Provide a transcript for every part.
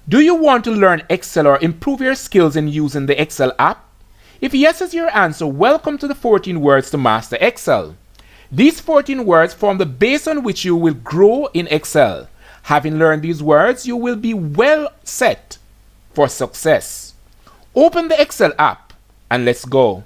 Do you want to learn Excel or improve your skills in using the Excel app? If yes is your answer, welcome to the 14 words to master Excel. These 14 words form the base on which you will grow in Excel. Having learned these words, you will be well set for success. Open the Excel app and let's go.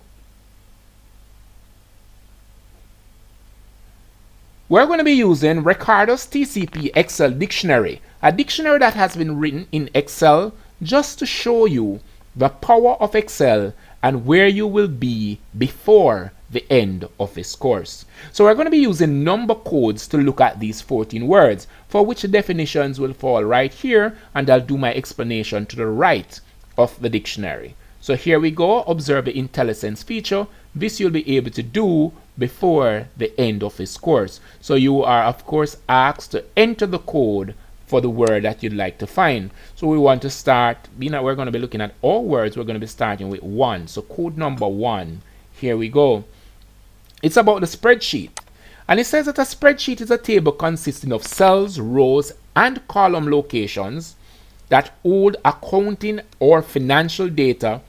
We're going to be using Ricardo's TCP Excel Dictionary, a dictionary that has been written in Excel just to show you the power of Excel and where you will be before the end of this course. So we're going to be using number codes to look at these 14 words, for which the definitions will fall right here, and I'll do my explanation to the right of the dictionary. So here we go. Observe the IntelliSense feature. This you'll be able to do before the end of this course. So you are of course asked to enter the code for the word that you'd like to find. So we want to start, we're going to be looking at all words. We're going to be starting with 1. So code number 1, here we go. It's about the spreadsheet. And it says that a spreadsheet is a table consisting of cells, rows, and column locations that hold accounting or financial data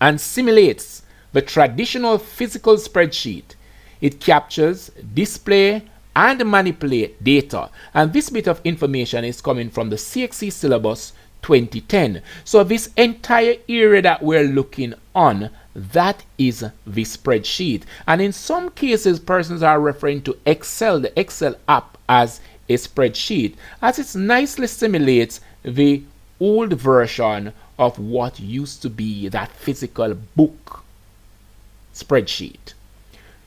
and simulates the traditional physical spreadsheet. It captures, display, and manipulate data. And this bit of information is coming from the CSEC syllabus 2010. So this entire area that we're looking on, that is the spreadsheet. And in some cases, persons are referring to Excel, the Excel app, as a spreadsheet, as it nicely simulates the old version of what used to be that physical book spreadsheet.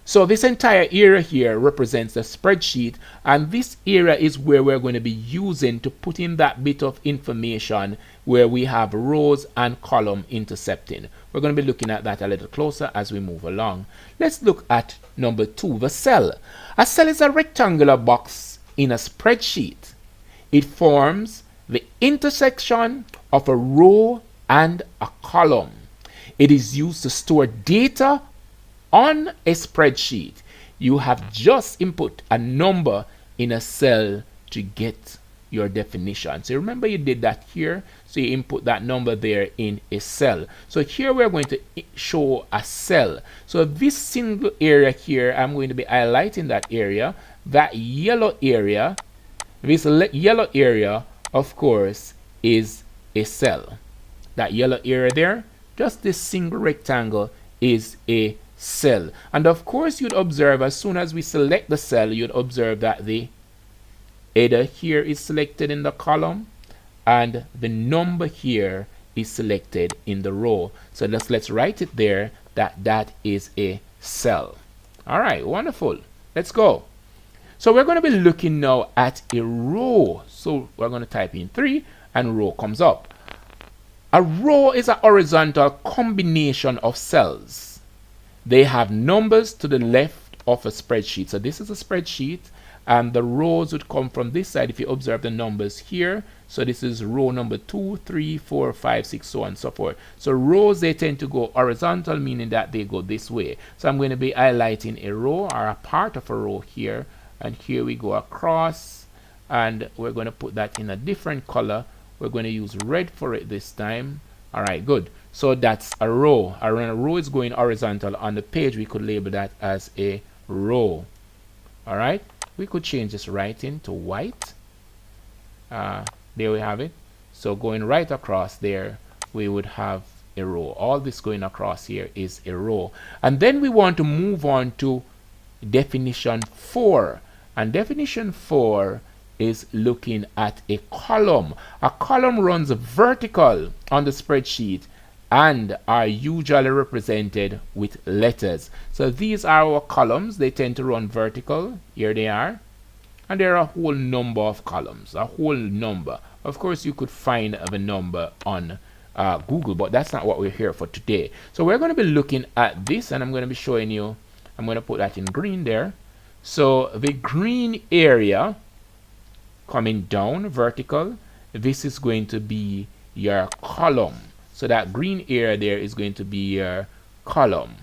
So this entire area here represents the spreadsheet, and this area is where we're going to be using to put in that bit of information where we have rows and column intercepting. We're going to be looking at that a little closer as we move along. Let's look at number 2, the cell. A cell is a rectangular box in a spreadsheet. It forms the intersection of a row and a column. It is used to store data on a spreadsheet. You have just input a number in a cell to get your definition. So remember you did that here. So you input that number there in a cell. So here we're going to show a cell. So this single area here, I'm going to be highlighting that area. That yellow area, this yellow area, of course, is a cell. That yellow area there, just this single rectangle, is a cell. And of course you'd observe, as soon as we select the cell, you'd observe that the header here is selected in the column and the number here is selected in the row. So let's write it there that that is a cell. All right, wonderful. Let's go. So we're going to be looking now at a row. So we're going to type in 3 and row comes up. A row is a horizontal combination of cells. They have numbers to the left of a spreadsheet. So this is a spreadsheet, and the rows would come from this side if you observe the numbers here. So this is row number 2, 3, 4, 5, 6, so on and so forth. So rows, they tend to go horizontal, meaning that they go this way. So I'm going to be highlighting a row or a part of a row here, and here we go across, and we're going to put that in a different color. We're going to use red for it this time. All right, good. So that's a row. A row is going horizontal on the page. We could label that as a row. All right. We could change this writing to white. There we have it. So going right across there, we would have a row. All this going across here is a row. And then we want to move on to definition 4. And definition 4 is looking at a column. A column runs vertical on the spreadsheet and are usually represented with letters. So these are our columns. They tend to run vertical. Here they are. And there are a whole number of columns, a whole number. Of course, you could find the number on Google, but that's not what we're here for today. So we're going to be looking at this, and I'm going to be showing you. I'm going to put that in green there. So the green area coming down vertical, this is going to be your column. So that green area there is going to be your column.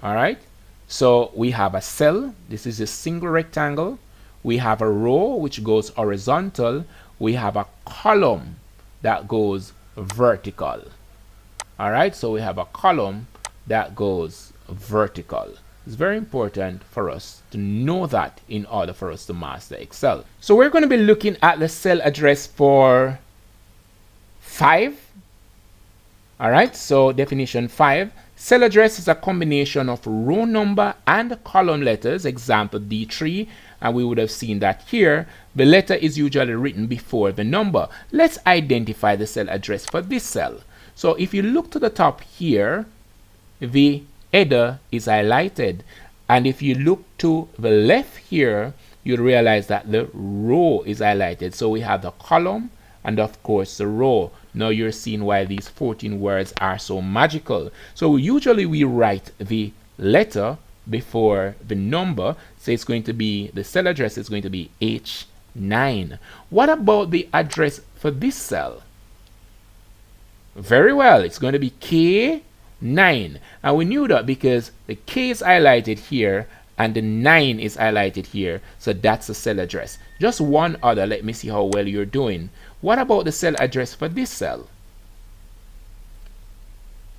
All right. So we have a cell. This is a single rectangle. We have a row which goes horizontal. we have a column that goes vertical. All right, so we have a column that goes vertical. It's very important for us to know that in order for us to master Excel. So we're going to be looking at the cell address for 5. All right, so definition 5. Cell address is a combination of row number and column letters, example D3, and we would have seen that here. The letter is usually written before the number. Let's identify the cell address for this cell. So if you look to the top here, the header is highlighted, and if you look to the left here, you'll realize that the row is highlighted. So we have the column and of course the row. Now you're seeing why these 14 words are so magical. So usually we write the letter before the number, so it's going to be, the cell address is going to be H9. What about the address for this cell? Very well, it's going to be K9, and we knew that because the K is highlighted here and the 9 is highlighted here, so that's the cell address. Just one other, let me see how well you're doing. What about the cell address for this cell?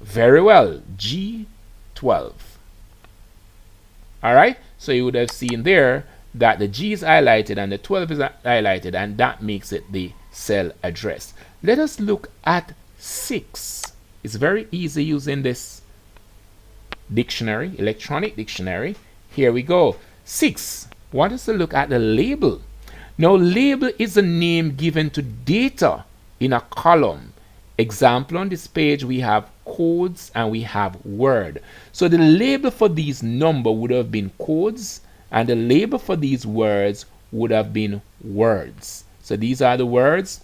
Very well, G12. All right, so you would have seen there that the G is highlighted and the 12 is highlighted, and that makes it the cell address. Let us look at 6. It's very easy using this dictionary, electronic dictionary. Here we go. 6. Want us to look at the label. Now, label is a name given to data in a column. Example, on this page we have codes and we have word. So the label for these number would have been codes, and the label for these words would have been words. So these are the words.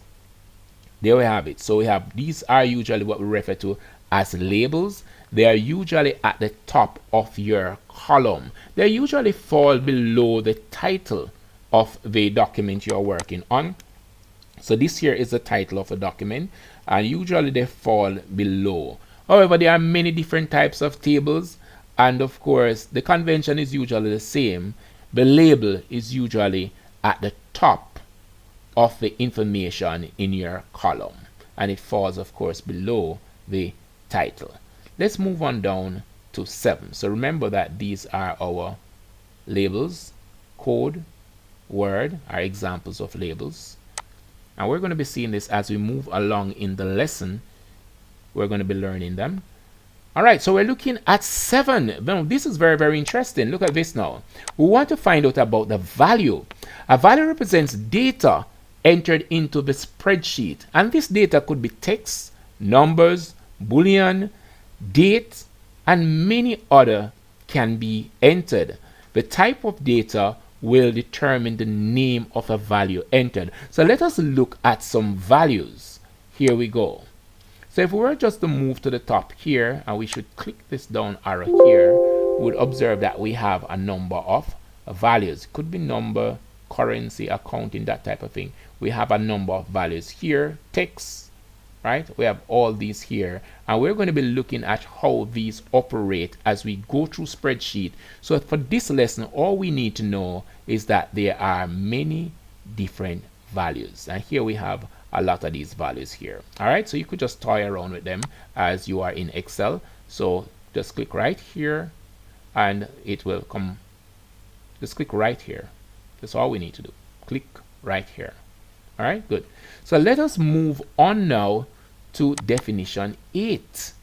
There we have it. So we have, these are usually what we refer to as labels. They are usually at the top of your column. They usually fall below the title of the document you're working on. So this here is the title of a document, and usually they fall below. However, there are many different types of tables, and of course the convention is usually the same. The label is usually at the top of the information in your column, and it falls of course below the title. Let's move on down to 7. So remember that these are our labels. Code, word are examples of labels, and we're going to be seeing this as we move along in the lesson. We're going to be learning them. All right, so we're looking at 7. Now this is very, very interesting. Look at this now. We want to find out about the value. A value represents data entered into the spreadsheet, and this data could be text, numbers, boolean, date, and many other can be entered. The type of data will determine the name of a value entered. So let us look at some values. Here we go. So if we were just to move to the top here, and we should click this down arrow here, we would observe that we have a number of values. It could be number, currency, accounting, that type of thing. We have a number of values here, text, right? We have all these here, and we're going to be looking at how these operate as we go through spreadsheet. So for this lesson, all we need to know is that there are many different values, and here we have a lot of these values here. All right, so you could just toy around with them as you are in Excel. So just click right here and it will come. Just click right here. That's all we need to do. Click right here. All right, good. So let us move on now to definition 8.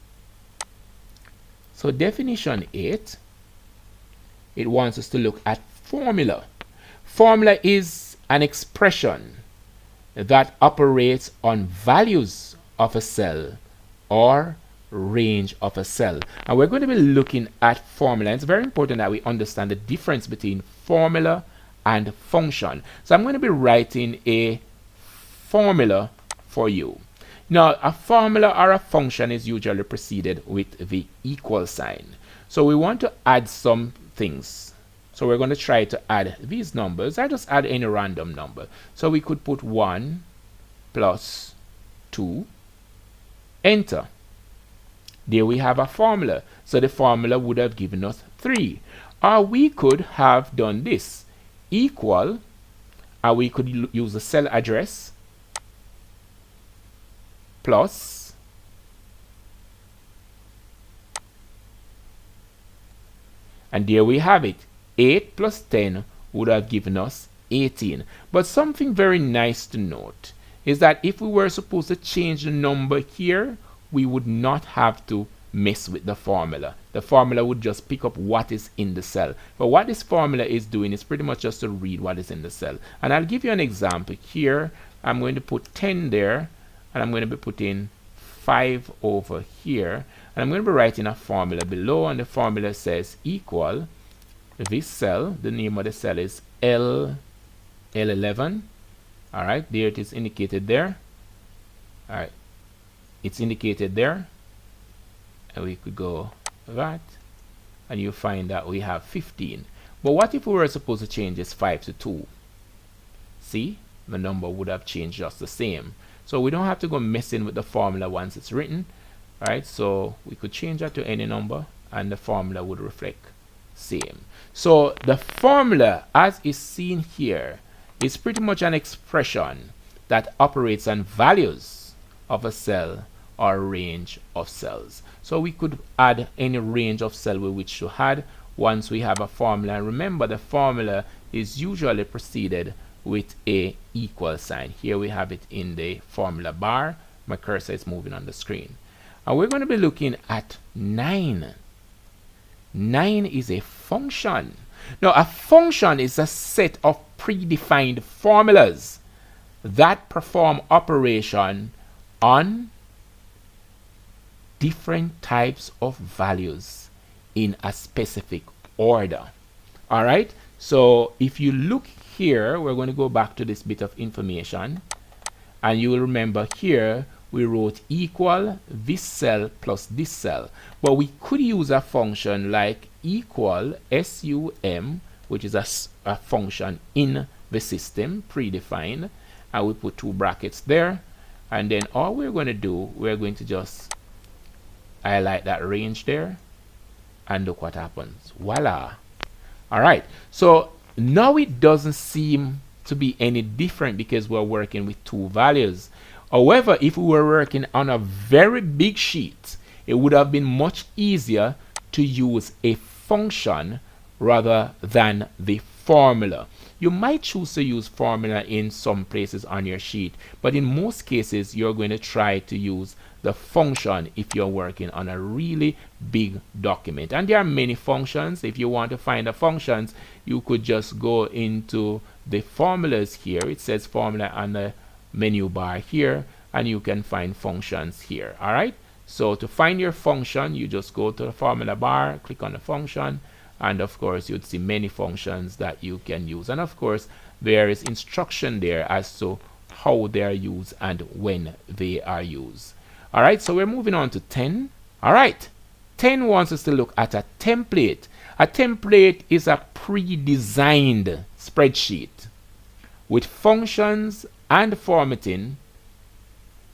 So definition 8, it wants us to look at formula. Formula is an expression that operates on values of a cell or range of a cell. And we're going to be looking at formula. It's very important that we understand the difference between formula and function. So I'm going to be writing a formula for you. Now, a formula or a function is usually preceded with the equal sign. So we want to add some things. So we're going to try to add these numbers. I just add any random number. So we could put 1 plus 2, enter. There we have a formula. So the formula would have given us 3. Or we could have done this, equal, or we could use the cell address plus, and there we have it. 8 plus 10 would have given us 18. But something very nice to note is that if we were supposed to change the number here, we would not have to mess with the formula. The formula would just pick up what is in the cell. But what this formula is doing is pretty much just to read what is in the cell. And I'll give you an example here. I'm going to put 10 there, and I'm going to be putting 5 over here. And I'm going to be writing a formula below, and the formula says equal this cell. The name of the cell is L11. All right, there it is indicated there. All right, it's indicated there. And we could go that, and you find that we have 15. But what if we were supposed to change this 5 to 2? See, the number would have changed just the same. So we don't have to go messing with the formula once it's written. All right, so we could change that to any number, and the formula would reflect same. So the formula, as is seen here, is pretty much an expression that operates on values of a cell or range of cells. So we could add any range of cell we wish to add once we have a formula. And remember, the formula is usually preceded with a equal sign. Here we have it in the formula bar. My cursor is moving on the screen. And we're going to be looking at 9. 9 is a function. Now, a function is a set of predefined formulas that perform operation on different types of values in a specific order. All right, so if you look here, we're going to go back to this bit of information, and you will remember here we wrote equal this cell plus this cell, but we could use a function like equal sum, which is a function in the system predefined, and we put 2 brackets there, and then all we're going to do, we're going to just highlight that range there, and look what happens. Voila. All right, so now it doesn't seem to be any different because we're working with 2 values. However, if we were working on a very big sheet, it would have been much easier to use a function rather than the formula. You might choose to use formula in some places on your sheet, but in most cases you're going to try to use the function if you're working on a really big document. And there are many functions. If you want to find the functions, you could just go into the formulas here. It says formula on the menu bar here, and you can find functions here. All right, so to find your function, you just go to the formula bar, click on the function, and of course you'd see many functions that you can use, and of course there is instruction there as to how they are used and when they are used. All right, so we're moving on to 10. All right, 10 wants us to look at a template. A template is a pre-designed spreadsheet with functions and formatting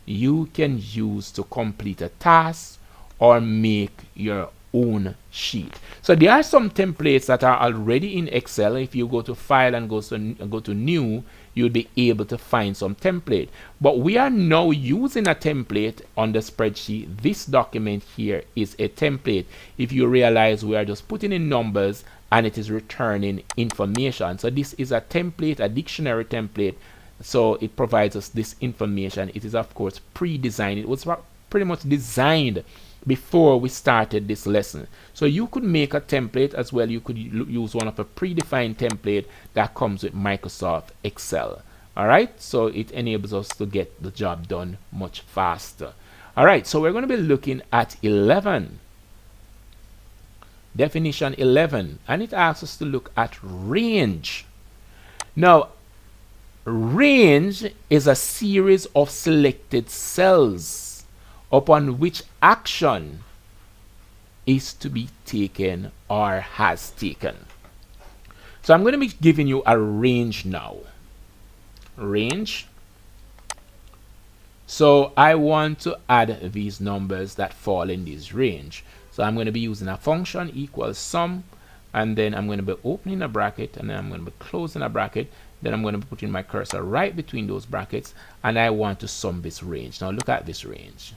you can use to complete a task or make your own sheet. So there are some templates that are already in Excel. If you go to File and go to New, you'll be able to find some template. But we are now using a template on the spreadsheet. This document here is a template. If you realize, we are just putting in numbers and it is returning information. So this is a template, a dictionary template. So it provides us this information. It is of course pre-designed. It was pretty much designed before we started this lesson. So you could make a template as well. You could use one of a predefined template that comes with Microsoft Excel. All right, so it enables us to get the job done much faster. All right, so we're going to be looking at 11. Definition 11, and it asks us to look at range. Now, range is a series of selected cells upon which action is to be taken or has taken. So I'm going to be giving you a range now. Range. So I want to add these numbers that fall in this range. So I'm going to be using a function equals sum, and then I'm going to be opening a bracket, and then I'm going to be closing a bracket. Then I'm going to be putting my cursor right between those brackets, and I want to sum this range. Now look at this range.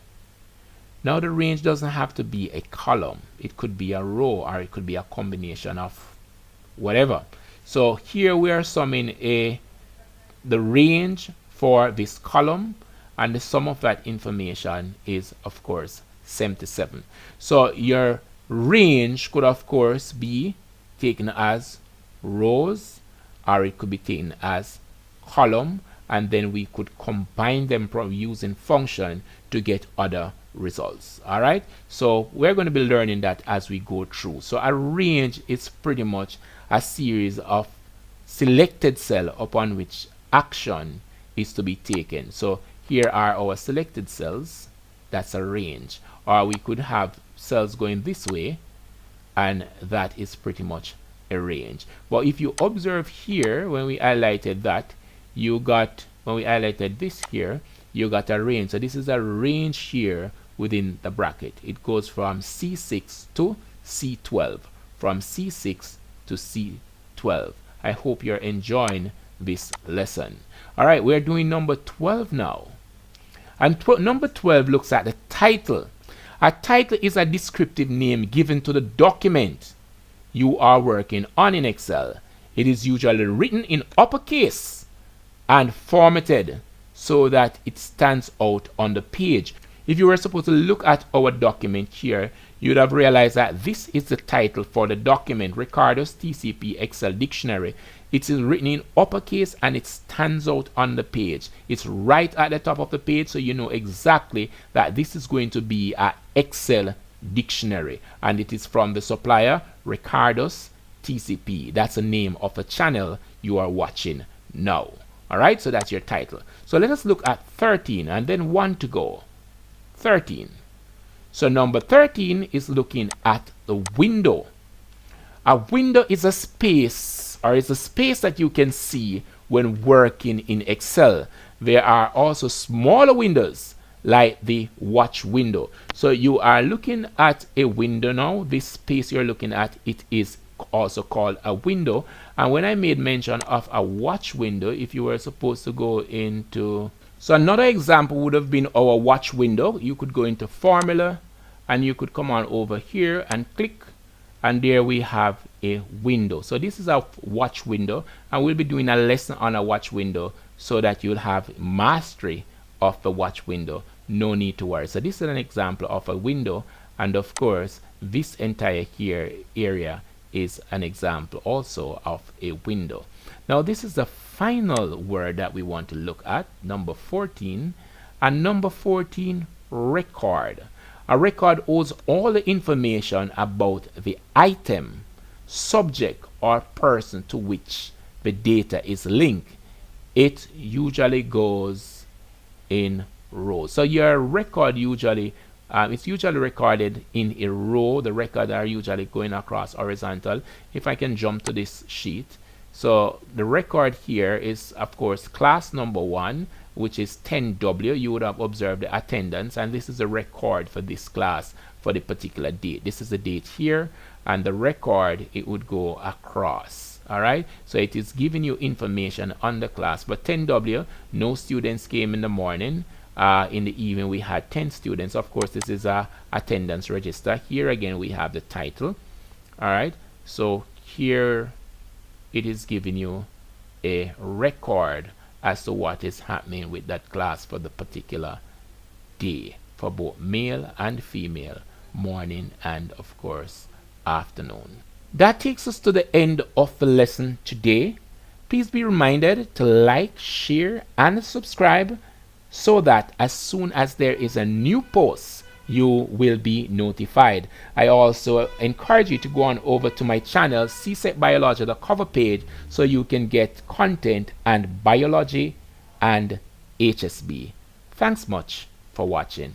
Now the range doesn't have to be a column. It could be a row, or it could be a combination of whatever. So here we are summing the range for this column, and the sum of that information is of course 77. So your range could of course be taken as rows, or it could be taken as column, and then we could combine them from using function to get other results. All right, so we're going to be learning that as we go through. So a range is pretty much a series of selected cell upon which action is to be taken. So here are our selected cells. That's a range. Or we could have cells going this way, and that is pretty much a range. But if you observe here, when we highlighted that, you got, when we highlighted this here, you got a range. So this is a range here within the bracket. It goes from C6 to C12, from C6 to C12. I hope you're enjoying this lesson. All right, we're doing number 12 now. And number 12 looks at the title. A title is a descriptive name given to the document you are working on in Excel. It is usually written in uppercase and formatted so that it stands out on the page. If you were supposed to look at our document here, you'd have realized that this is the title for the document, Ricardo's TCP Excel Dictionary. It is written in uppercase and it stands out on the page. It's right at the top of the page, so you know exactly that this is going to be an Excel dictionary, and it is from the supplier Ricardo's TCP. That's the name of the channel you are watching now. All right, so that's your title. So let us look at 13 and then 1 to go. 13. So number 13 is looking at the window. A window is a space, or is a space that you can see when working in Excel. There are also smaller windows like the watch window. So you are looking at a window now. This space you're looking at, it is also called a window. And when I made mention of a watch window, if you were supposed to go into, so another example would have been our watch window. You could go into formula and you could come on over here and click, and there we have a window. So this is a watch window, and we'll be doing a lesson on a watch window so that you'll have mastery of the watch window. No need to worry. So this is an example of a window, and of course this entire here area is an example also of a window. Now this is the final word that we want to look at, number 14. And number 14, record. A record holds all the information about the item, subject, or person to which the data is linked. It usually goes in rows. So your record usually, it's usually recorded in a row. The records are usually going across horizontal. If I can jump to this sheet. So the record here is of course class number 1, which is 10W. You would have observed the attendance, and this is a record for this class for the particular date. This is the date here, and the record, it would go across. All right, so it is giving you information on the class. But 10W, no students came in the morning. In the evening we had 10 students. Of course this is a attendance register. Here again we have the title. All right, so here it is giving you a record as to what is happening with that class for the particular day, for both male and female, morning and of course afternoon. That takes us to the end of the lesson today. Please be reminded to like, share and subscribe so that as soon as there is a new post, you will be notified. I also encourage you to go on over to my channel, CSEC Biology, the cover page, so you can get content and biology and HSB. Thanks much for watching.